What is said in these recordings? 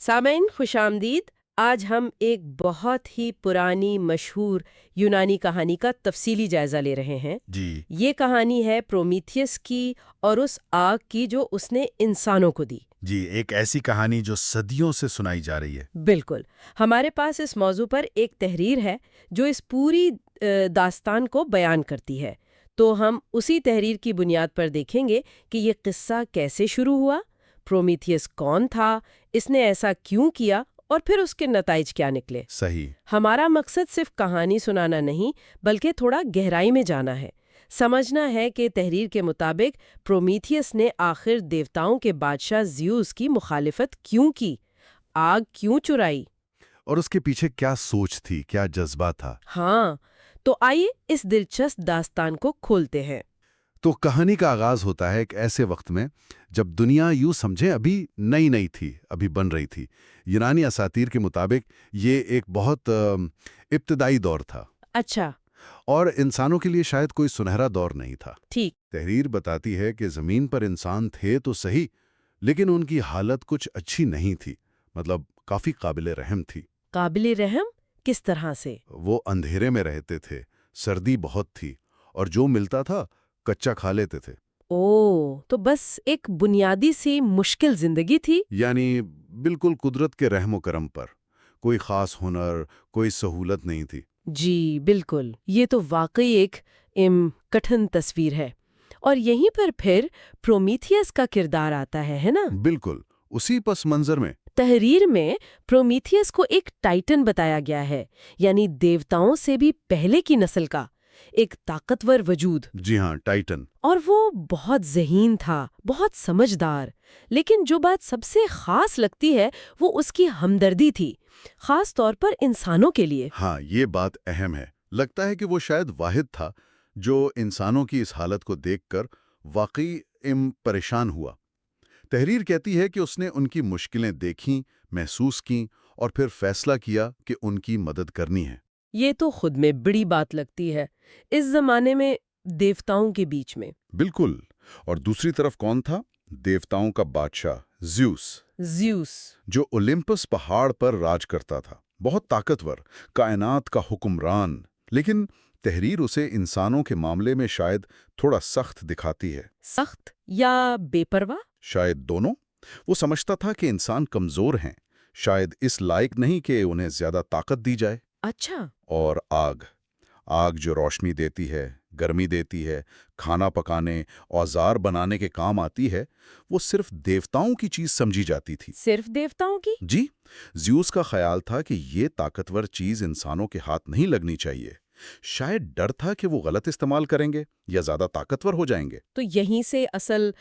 سامعین خوش آمدید۔ آج ہم ایک بہت ہی پرانی مشہور یونانی کہانی کا تفصیلی جائزہ لے رہے ہیں۔ جی یہ کہانی ہے پرومیتھیس کی اور اس آگ کی جو اس نے انسانوں کو دی۔ جی ایک ایسی کہانی جو صدیوں سے سنائی جا رہی ہے۔ بالکل، ہمارے پاس اس موضوع پر ایک تحریر ہے جو اس پوری داستان کو بیان کرتی ہے، تو ہم اسی تحریر کی بنیاد پر دیکھیں گے کہ یہ قصہ کیسے شروع ہوا، پرومیتھیس کون تھا، اس نے ایسا کیوں کیا اور پھر اس کے نتائج کیا نکلے۔ صحیح۔ ہمارا مقصد صرف کہانی سنانا نہیں بلکہ تھوڑا گہرائی میں جانا ہے، سمجھنا ہے کہ تحریر کے مطابق پرومیتھیس نے آخر دیوتاؤں کے بادشاہ زیوس کی مخالفت کیوں کی، آگ کیوں چرائی۔ اور اس کے پیچھے کیا سوچ تھی، کیا جذبہ تھا؟ ہاں، تو آئیے اس دلچسپ داستان کو کھولتے ہیں۔ تو کہانی کا آغاز ہوتا ہے ایک ایسے وقت میں جب دنیا یوں سمجھیں ابھی نئی تھی، ابھی بن رہی تھی۔ یونانی اساطیر کے مطابق یہ ایک بہت ابتدائی دور تھا۔ اچھا، اور انسانوں کے لیے شاید کوئی سنہرا دور نہیں تھا۔ ٹھیک۔ تحریر بتاتی ہے کہ زمین پر انسان تھے تو صحیح، لیکن ان کی حالت کچھ اچھی نہیں تھی، مطلب کافی قابل رحم تھی۔ قابل رحم کس طرح سے؟ وہ اندھیرے میں رہتے تھے، سردی بہت تھی، اور جو ملتا تھا کچا کھا لیتے تھے۔ تو بس ایک بنیادی سی مشکل زندگی تھی۔ یعنی بالکل قدرت کے رحم و کرم پر، کوئی خاص ہنر، کوئی سہولت نہیں تھی۔ جی بالکل، یہ تو واقعی ایک کٹھن تصویر ہے۔ اور یہیں پر پھر پرومیتھیس کا کردار آتا ہے نا؟ بالکل اسی پس منظر میں۔ تحریر میں پرومیتھیس کو ایک ٹائٹن بتایا گیا ہے، یعنی دیوتاؤں سے بھی پہلے کی نسل کا ایک طاقتور وجود۔ جی ہاں، ٹائٹن۔ اور وہ بہت ذہین تھا، بہت سمجھدار، لیکن جو بات سب سے خاص لگتی ہے وہ اس کی ہمدردی تھی، خاص طور پر انسانوں کے لیے۔ ہاں، یہ بات اہم ہے۔ لگتا ہے کہ وہ شاید واحد تھا جو انسانوں کی اس حالت کو دیکھ کر واقعی پریشان ہوا۔ تحریر کہتی ہے کہ اس نے ان کی مشکلیں دیکھیں، محسوس کیں، اور پھر فیصلہ کیا کہ ان کی مدد کرنی ہے۔ یہ تو خود میں بڑی بات لگتی ہے، اس زمانے میں دیوتاؤں کے بیچ میں۔ بالکل۔ اور دوسری طرف کون تھا؟ دیوتاؤں کا بادشاہ زیوس، جو اولمپس پہاڑ پر راج کرتا تھا، بہت طاقتور، کائنات کا حکمران۔ لیکن تحریر اسے انسانوں کے معاملے میں شاید تھوڑا سخت دکھاتی ہے۔ سخت یا بے پرواہ؟ شاید دونوں۔ وہ سمجھتا تھا کہ انسان کمزور ہیں، شاید اس لائق نہیں کہ انہیں زیادہ طاقت دی جائے۔ اچھا۔ اور آگ جو روشنی دیتی ہے، گرمی دیتی ہے، کھانا پکانے، اوزار بنانے کے کام آتی ہے، وہ صرف دیوتاؤں کی چیز سمجھی جاتی تھی۔ صرف دیوتاؤں کی؟ جی، زیوس کا خیال تھا کہ یہ طاقتور چیز انسانوں کے ہاتھ نہیں لگنی چاہیے۔ شاید ڈر تھا کہ وہ غلط استعمال کریں گے یا زیادہ طاقتور ہو جائیں گے۔ تو یہیں سے اصل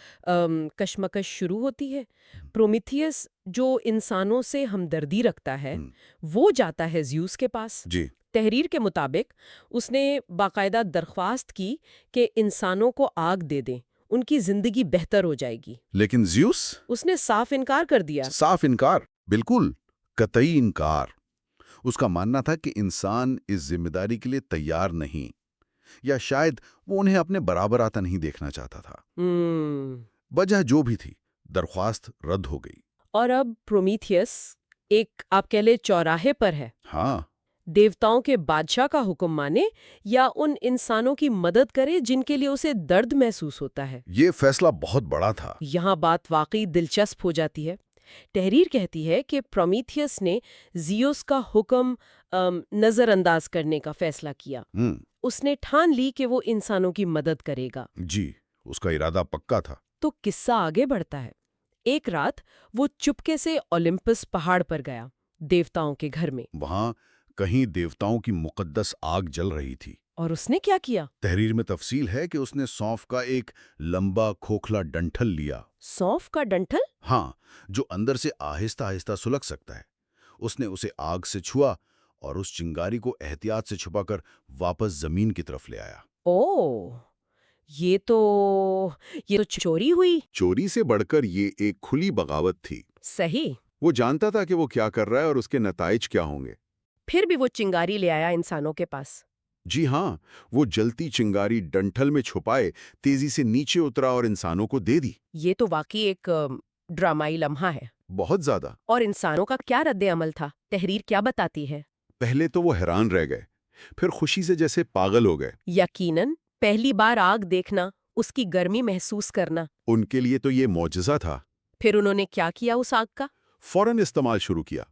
کشمکش شروع ہوتی ہے۔ پرومیتھیس جو انسانوں سے ہمدردی رکھتا ہے وہ جاتا ہے زیوس کے پاس۔ جی۔ تحریر کے مطابق اس نے باقاعدہ درخواست کی کہ انسانوں کو آگ دے دیں، ان کی زندگی بہتر ہو جائے گی۔ لیکن زیوس؟ اس نے صاف انکار کر دیا۔ صاف انکار، بالکل قطعی انکار۔ اس کا ماننا تھا کہ انسان اس ذمہ داری کے لیے تیار نہیں، یا شاید وہ انہیں اپنے برابر آتا نہیں دیکھنا چاہتا تھا۔ وجہ جو بھی تھی، درخواست رد ہو گئی۔ اور اب پرومیتھیس ایک آپ کہہ لیں چوراہے پر ہے۔ ہاں۔ دیوتاؤں کے بادشاہ کا حکم مانے یا ان انسانوں کی مدد کرے جن کے لیے اسے درد محسوس ہوتا ہے۔ یہ فیصلہ بہت بڑا تھا۔ یہاں بات واقعی دلچسپ ہو جاتی ہے۔ تحریر کہتی ہے کہ پرومیتھیس نے زیوس کا حکم نظر انداز کرنے کا فیصلہ کیا۔ اس نے ٹھان لی کہ وہ انسانوں کی مدد کرے گا۔ جی، اس کا ارادہ پکا تھا۔ تو قصہ آگے بڑھتا ہے۔ ایک رات وہ چپکے سے اولمپس پہاڑ پر گیا، دیوتاؤں کے گھر میں۔ وہاں کہیں دیوتاؤں کی مقدس آگ جل رہی تھی۔ اور اس نے کیا کیا؟ تحریر میں تفصیل ہے کہ اس نے سونف کا ایک لمبا کھوکھلا ڈنٹھل لیا۔ سونف کا ڈنٹھل؟ ہاں، جو اندر سے آہستہ آہستہ سلگ سکتا ہے۔ اس نے اسے آگ سے چھوا اور اس چنگاری کو احتیاط سے چھپا کر واپس زمین کی طرف لے آیا۔ یہ تو چوری ہوئی۔ چوری سے بڑھ کر یہ ایک کھلی بغاوت تھی۔ صحیح۔ وہ جانتا تھا کہ وہ کیا کر رہا ہے اور اس کے نتائج کیا ہوں گے۔ پھر بھی وہ چنگاری لے آیا انسانوں کے پاس۔ جی ہاں، وہ جلتی چنگاری ڈنٹھل میں چھپائے تیزی سے نیچے اترا اور انسانوں کو دے دی۔ یہ تو واقعی ایک ڈرامائی لمحہ ہے۔ بہت زیادہ۔ اور انسانوں کا کیا رد عمل تھا؟ تحریر کیا بتاتی ہے؟ پہلے تو وہ حیران رہ گئے، پھر خوشی سے جیسے پاگل ہو گئے۔ یقیناً پہلی بار آگ دیکھنا، اس کی گرمی محسوس کرنا۔ ان کے لیے تو یہ معجزہ تھا۔ پھر انہوں نے کیا کیا اس آگ کا؟ فوراً استعمال شروع کیا۔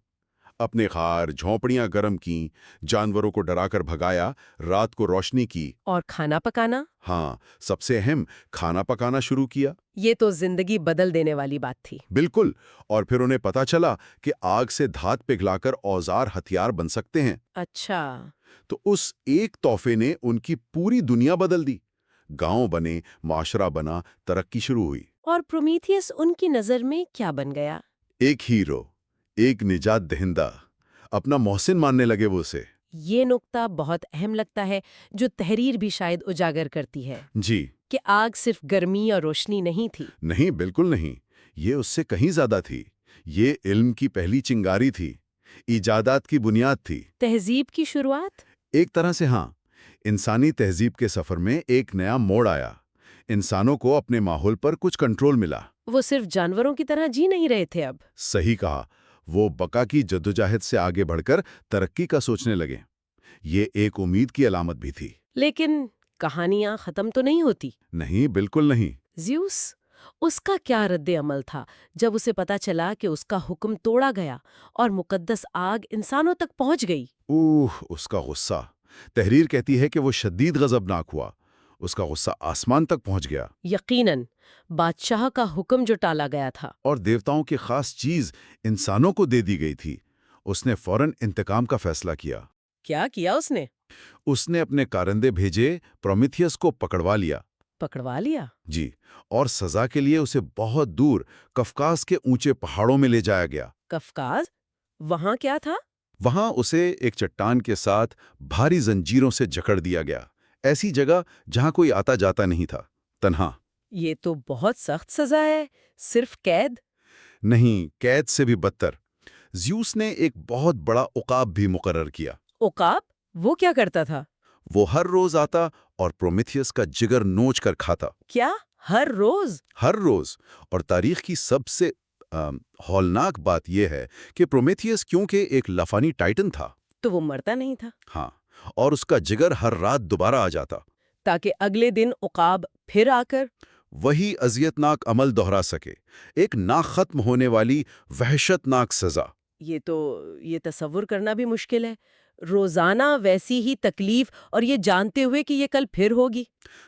اپنے غار، جھونپڑیاں گرم کیں، جانوروں کو ڈرا کر بھگایا، رات کو روشنی کی۔ اور کھانا پکانا؟ ہاں، سب سے اہم، کھانا پکانا شروع کیا۔ یہ تو زندگی بدل دینے والی بات تھی۔ بالکل، اور پھر انہیں پتا چلا کہ آگ سے دھات پگھلا کر اوزار ہتھیار بن سکتے ہیں۔ اچھا۔ تو اس ایک تحفے نے ان کی پوری دنیا بدل دی۔ گاؤں بنے، معاشرہ بنا، ترقی شروع ہوئی۔ اور پرومیتھیس ان کی نظر میں کیا بن گیا؟ ایک ہیرو، ایک نجات دہندہ، اپنا محسن ماننے لگے وہ اسے۔ یہ نقطہ بہت اہم لگتا ہے، جو تحریر بھی شاید اجاگر کرتی ہے۔ جی، کہ آگ صرف گرمی اور روشنی نہیں تھی۔ نہیں، بالکل نہیں، یہ اس سے کہیں زیادہ تھی۔ یہ علم کی پہلی چنگاری تھی، ایجادات کی بنیاد تھی۔ تہذیب کی شروعات؟ ایک طرح سے ہاں، انسانی تہذیب کے سفر میں ایک نیا موڑ آیا۔ انسانوں کو اپنے ماحول پر کچھ کنٹرول ملا۔ وہ صرف جانوروں کی طرح جی نہیں رہے تھے اب۔ صحیح کہا، وہ بقا کی جدوجہد سے آگے بڑھ کر ترقی کا سوچنے لگے۔ یہ ایک امید کی علامت بھی تھی۔ لیکن کہانیاں ختم تو نہیں ہوتی۔ نہیں، بالکل نہیں۔ زیوس، اس کا کیا رد عمل تھا جب اسے پتا چلا کہ اس کا حکم توڑا گیا اور مقدس آگ انسانوں تک پہنچ گئی؟ اس کا غصہ، تحریر کہتی ہے کہ وہ شدید غضبناک ہوا۔ اس کا غصہ آسمان تک پہنچ گیا۔ یقیناً، بادشاہ کا حکم جو ٹالا گیا تھا اور دیوتاؤں کی خاص چیز انسانوں کو دے دی گئی تھی۔ اس نے فوراً انتقام کا فیصلہ کیا۔ کیا کیا اس نے؟ اس نے اپنے کارندے بھیجے، پرومیتھیس کو پکڑوا لیا۔ پکڑوا لیا؟ جی، اور سزا کے لیے اسے بہت دور کفکاز کے اونچے پہاڑوں میں لے جایا گیا۔ کفکاز؟ وہاں کیا تھا؟ وہاں اسے ایک چٹان کے ساتھ بھاری زنجیروں سے جکڑ دیا گیا، ایسی جگہ جہاں کوئی آتا جاتا نہیں تھا، تنہا۔ یہ تو بہت سخت سزا ہے۔ صرف قید؟ نہیں، قید سے بھی بدتر۔ زیوس نے ایک بہت بڑا عقاب بھی مقرر کیا۔ عقاب؟ وہ کیا کرتا تھا؟ وہ ہر روز آتا اور پرومیتھیس کا جگر نوچ کر کھاتا۔ کیا؟ ہر روز؟ ہر روز۔ اور تاریخ کی سب سے ہولناک بات یہ ہے کہ پرومیتھیس کیونکہ ایک لافانی ٹائٹن تھا، تو وہ مرتا نہیں تھا؟ ہاں، اور اس کا جگر ہر رات دوبارہ آ جاتا، تاکہ اگلے دن عقاب پھر آ کر وہی اذیتناک عمل دہرا سکے۔ ایک ناختم ہونے والی وحشت ناک سزا۔ یہ تصور کرنا بھی مشکل ہے، روزانہ ویسی ہی تکلیف، اور یہ جانتے ہوئے کہ یہ کل پھر ہوگی۔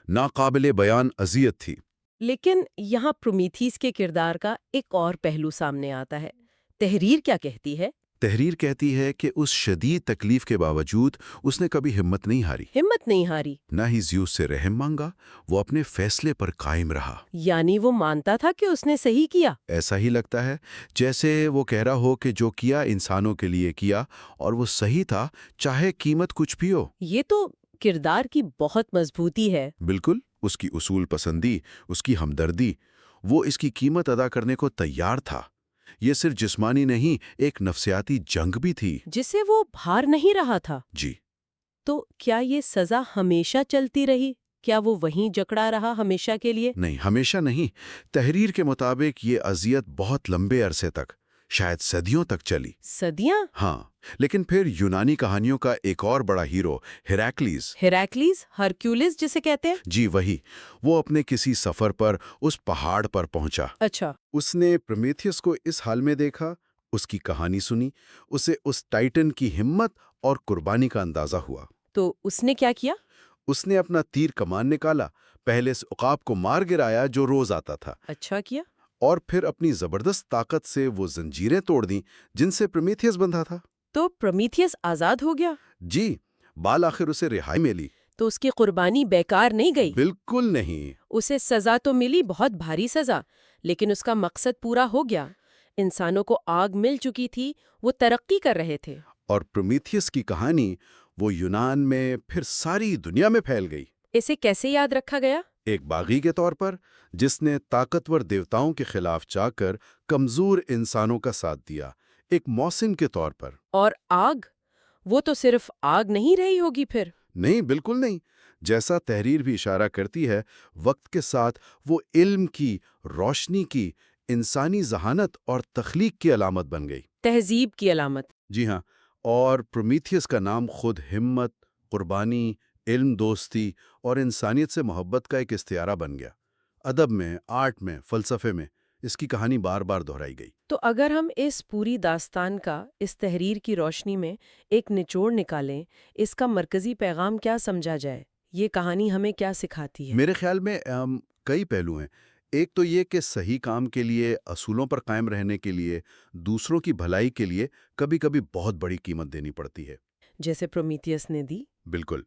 ناقابل بیان اذیت تھی۔ لیکن یہاں پرومیتھیس کے کردار کا ایک اور پہلو سامنے آتا ہے۔ تحریر کیا کہتی ہے؟ تحریر کہتی ہے کہ اس شدید تکلیف کے باوجود اس نے کبھی ہمت نہیں ہاری۔ ہمت نہیں ہاری؟ نہ ہی زیوس سے رحم مانگا، وہ اپنے فیصلے پر قائم رہا۔ یعنی وہ مانتا تھا کہ اس نے صحیح کیا؟ ایسا ہی لگتا ہے، جیسے وہ کہہ رہا ہو کہ جو کیا انسانوں کے لیے کیا، اور وہ صحیح تھا، چاہے قیمت کچھ بھی ہو۔ یہ تو کردار کی بہت مضبوطی ہے۔ بالکل، اس کی اصول پسندی، اس کی ہمدردی، وہ اس کی قیمت ادا کرنے کو تیار تھا۔ یہ صرف جسمانی نہیں، ایک نفسیاتی جنگ بھی تھی جسے وہ بھار نہیں رہا تھا۔ جی۔ تو کیا یہ سزا ہمیشہ چلتی رہی؟ کیا وہ وہیں جکڑا رہا ہمیشہ کے لیے؟ نہیں، ہمیشہ نہیں۔ تحریر کے مطابق یہ اذیت بہت لمبے عرصے تک، شاید صدیوں تک چلی۔ صدیاں؟ ہاں، لیکن پھر یونانی کہانیوں کا ایک اور بڑا ہیرو، ہیراکلیز، ہرکیولس جسے کہتے ہیں؟ جی وہی، وہ اپنے کسی سفر پر اس پہاڑ پر پہنچا۔ اچھا۔ اس نے پرومیتھیس کو اس حال میں دیکھا، اس کی کہانی سنی، اسے اس ٹائٹن کی ہمت اور قربانی کا اندازہ ہوا۔ تو اس نے کیا کیا؟ اس نے اپنا تیر کمان نکالا، پہلے اس عقاب کو مار گرایا جو روز آتا تھا، اچھا کیا۔ اور پھر اپنی زبردست طاقت سے وہ زنجیریں توڑ دیں جن سے پرومیتھیس بندھا تھا۔ تو پرومیتھیس آزاد ہو گیا؟ جی، بالآخر اسے رہائی ملی۔ تو اس کی قربانی بیکار نہیں گئی؟ بالکل نہیں۔ اسے سزا تو ملی، بہت بھاری سزا، لیکن اس کا مقصد پورا ہو گیا۔ انسانوں کو آگ مل چکی تھی، وہ ترقی کر رہے تھے۔ اور پرومیتھیس کی کہانی وہ یونان میں پھر ساری دنیا میں پھیل گئی۔ اسے کیسے یاد رکھا گیا؟ ایک باغی کے طور پر جس نے طاقتور دیوتاؤں کے خلاف جا کر کمزور انسانوں کا ساتھ دیا، ایک محسن کے طور پر۔ اور آگ؟ وہ تو صرف آگ نہیں رہی ہوگی پھر؟ نہیں، بالکل نہیں۔ جیسا تحریر بھی اشارہ کرتی ہے، وقت کے ساتھ وہ علم کی، روشنی کی، انسانی ذہانت اور تخلیق کی علامت بن گئی۔ تہذیب کی علامت۔ جی ہاں، اور پرومیتھیس کا نام خود ہمت، قربانی، علم دوستی اور انسانیت سے محبت کا ایک استعارہ بن گیا۔ ادب میں، آرٹ میں، فلسفے میں اس کی کہانی بار بار دہرائی گئی۔ تو اگر ہم اس پوری داستان کا اس تحریر کی روشنی میں ایک نچوڑ نکالیں، اس کا مرکزی پیغام کیا سمجھا جائے؟ یہ کہانی ہمیں کیا سکھاتی ہے؟ میرے خیال میں کئی پہلو ہیں۔ ایک تو یہ کہ صحیح کام کے لیے، اصولوں پر قائم رہنے کے لیے، دوسروں کی بھلائی کے لیے کبھی کبھی بہت بڑی قیمت دینی پڑتی ہے۔ جیسے پرومیتھیس نے دی۔ بالکل۔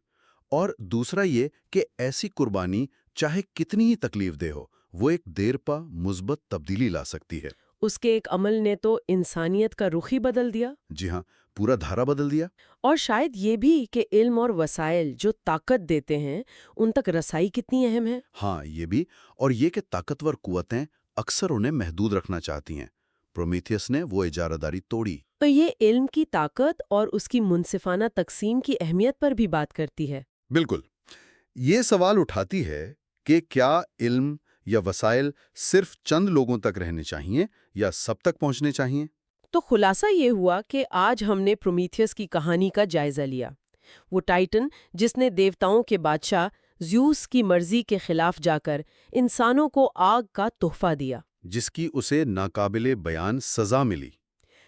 اور دوسرا یہ کہ ایسی قربانی چاہے کتنی ہی تکلیف دہ ہو، وہ ایک دیر پا مثبت تبدیلی لا سکتی ہے۔ اس کے ایک عمل نے تو انسانیت کا رخ ہی بدل دیا۔ جی ہاں، پورا دھارا بدل دیا۔ اور شاید یہ بھی کہ علم اور وسائل جو طاقت دیتے ہیں ان تک رسائی کتنی اہم ہے۔ ہاں، یہ بھی، اور یہ کہ طاقتور قوتیں اکثر انہیں محدود رکھنا چاہتی ہیں۔ پرومیتھیس نے وہ اجارہ داری توڑی۔ تو یہ علم کی طاقت اور اس کی منصفانہ تقسیم کی اہمیت پر بھی بات کرتی ہے۔ بالکل۔ یہ سوال اٹھاتی ہے کہ کیا علم یا وسائل صرف چند لوگوں تک رہنے چاہیے یا سب تک پہنچنے چاہیے؟ تو خلاصہ یہ ہوا کہ آج ہم نے پرومیتھیس کی کہانی کا جائزہ لیا۔ وہ ٹائٹن جس نے دیوتاؤں کے بادشاہ زیوس کی مرضی کے خلاف جا کر انسانوں کو آگ کا تحفہ دیا، جس کی اسے ناقابل بیان سزا ملی۔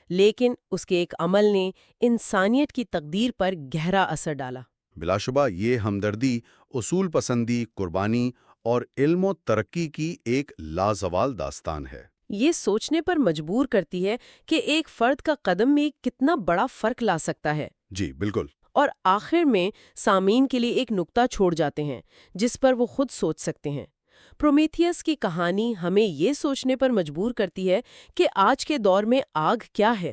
لیکن اس کے ایک عمل نے انسانیت کی تقدیر پر گہرا اثر ڈالا۔ بلا شبہ یہ ہمدردی، اصول پسندی، قربانی اور علم و ترقی کی ایک لازوال داستان ہے۔ یہ سوچنے پر مجبور کرتی ہے کہ ایک فرد کا قدم میں کتنا بڑا فرق لا سکتا ہے۔ جی بالکل۔ اور آخر میں سامعین کے لیے ایک نکتہ چھوڑ جاتے ہیں جس پر وہ خود سوچ سکتے ہیں۔ پرومیتھیس کی کہانی ہمیں یہ سوچنے پر مجبور کرتی ہے کہ آج کے دور میں آگ کیا ہے؟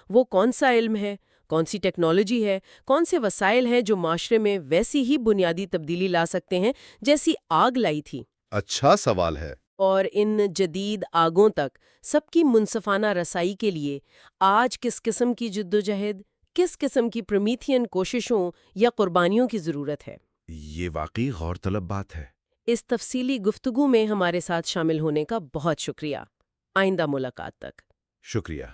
وہ کون سا علم ہے، کون سی ٹیکنالوجی ہے، کون سے وسائل ہیں جو معاشرے میں ویسی ہی بنیادی تبدیلی لا سکتے ہیں جیسی آگ لائی تھی؟ اچھا سوال ہے۔ اور ان جدید آگوں تک سب کی منصفانہ رسائی کے لیے آج کس قسم کی جدوجہد، کس قسم کی پرومیتھین کوششوں یا قربانیوں کی ضرورت ہے؟ یہ واقعی غور طلب بات ہے۔ اس تفصیلی گفتگو میں ہمارے ساتھ شامل ہونے کا بہت شکریہ۔ آئندہ ملاقات تک۔ شکریہ۔